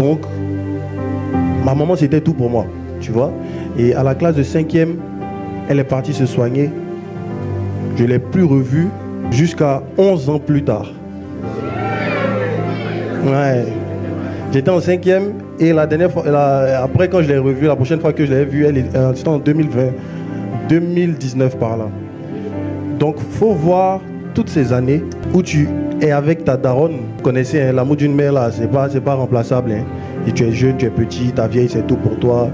Donc, ma maman, c'était tout pour moi, tu vois. Et à la classe de 5e, elle est partie se soigner. Je ne l'ai plus revue jusqu'à 11 ans plus tard. Ouais. J'étais en 5e et la dernière fois, après quand je l'ai revue, la prochaine fois que je l'ai vue, c'était en 2020, 2019 par là. Donc, il faut voir toutes ces années où tu es avec ta daronne. Vous connaissez hein, l'amour d'une mère là, c'est pas remplaçable. Hein. Et tu es jeune, tu es petit, ta vieille c'est tout pour toi.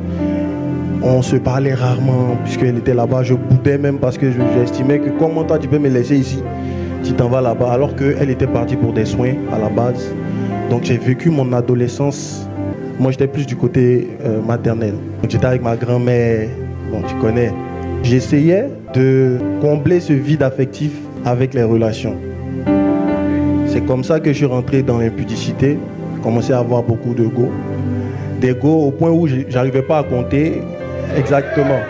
On se parlait rarement puisqu'elle était là-bas. Je boudais même parce que j'estimais que comment toi tu peux me laisser ici, tu t'en vas là-bas. Alors qu'elle était partie pour des soins à la base. Donc j'ai vécu mon adolescence. Moi j'étais plus du côté maternel. Donc j'étais avec ma grand-mère. Bon tu connais. J'essayais de combler ce vide affectif avec les relations. C'est comme ça que je suis rentré dans l'impudicité. J'ai commencé à avoir beaucoup d'ego. D'ego au point où j'arrivais pas à compter exactement.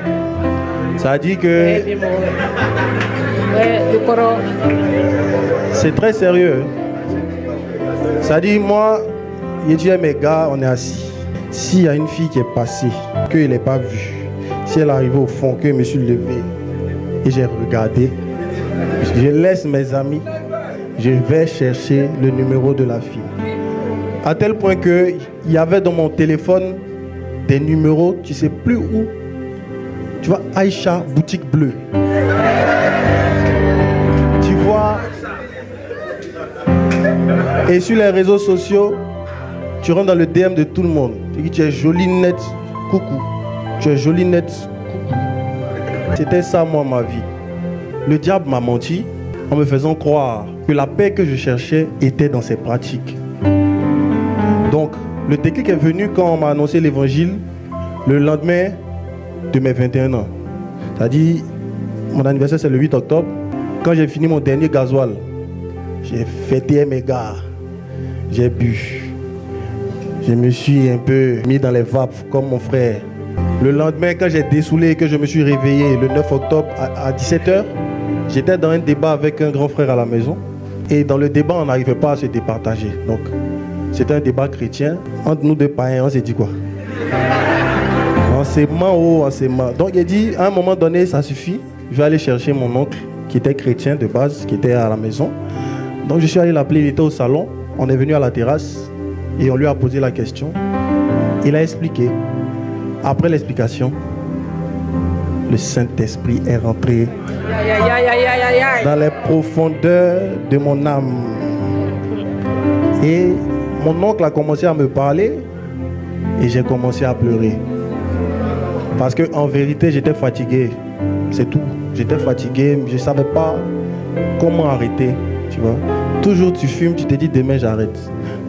Ça dit que c'est très sérieux. Ça dit moi, il dit mes gars, on est assis. S'il y a une fille qui est passée, que je l'ai pas vue, si elle est arrivée au fond, que je me suis levé et j'ai regardé, je laisse mes amis, je vais chercher le numéro de la fille. À tel point qu'il y avait dans mon téléphone des numéros, tu sais plus où. Tu vois, Aïcha, boutique bleue. Tu vois. Et sur les réseaux sociaux, tu rentres dans le DM de tout le monde. Tu dis, tu es jolie, nette, coucou. Tu es jolie, nette, coucou. C'était ça, moi, ma vie. Le diable m'a menti en me faisant croire que la paix que je cherchais était dans ses pratiques. Donc, le déclic est venu quand on m'a annoncé l'évangile le lendemain de mes 21 ans. C'est-à-dire, mon anniversaire c'est le 8 octobre. Quand j'ai fini mon dernier gasoil, j'ai fêté mes gars, j'ai bu. Je me suis un peu mis dans les vapes comme mon frère. Le lendemain, quand j'ai dessoulé et que je me suis réveillé le 9 octobre à 17h, j'étais dans un débat avec un grand frère à la maison. Et dans le débat, on n'arrivait pas à se départager. Donc, c'était un débat chrétien. Entre nous deux païens, on s'est dit quoi? On s'est ment. Donc il a dit, à un moment donné, ça suffit. Je vais aller chercher mon oncle, qui était chrétien de base, qui était à la maison. Donc je suis allé l'appeler, il était au salon. On est venu à la terrasse et on lui a posé la question. Il a expliqué. Après l'explication, le Saint-Esprit est rentré dans les profondeurs de mon âme. Et mon oncle a commencé à me parler et j'ai commencé à pleurer. Parce qu'en vérité, j'étais fatigué. C'est tout. J'étais fatigué, je ne savais pas comment arrêter. Tu vois. Toujours tu fumes, tu te dis demain j'arrête.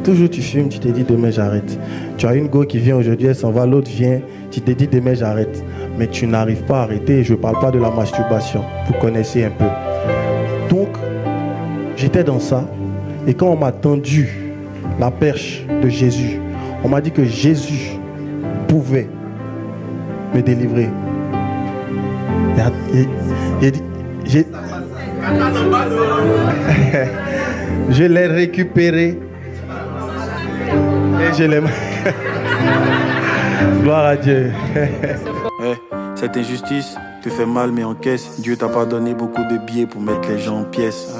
Toujours tu fumes, tu te dis demain j'arrête. Tu as une go qui vient aujourd'hui, elle s'en va, l'autre vient, tu te dis demain j'arrête. Mais tu n'arrives pas à arrêter. Je ne parle pas de la masturbation. Vous connaissez un peu. Donc, j'étais dans ça. Et quand on m'a tendu la perche de Jésus, on m'a dit que Jésus pouvait me délivrer. Je l'ai récupéré et je l'ai. Gloire à Dieu. Cette injustice te fait mal mais encaisse. Dieu t'a pas donné beaucoup de billets pour mettre les gens en pièces.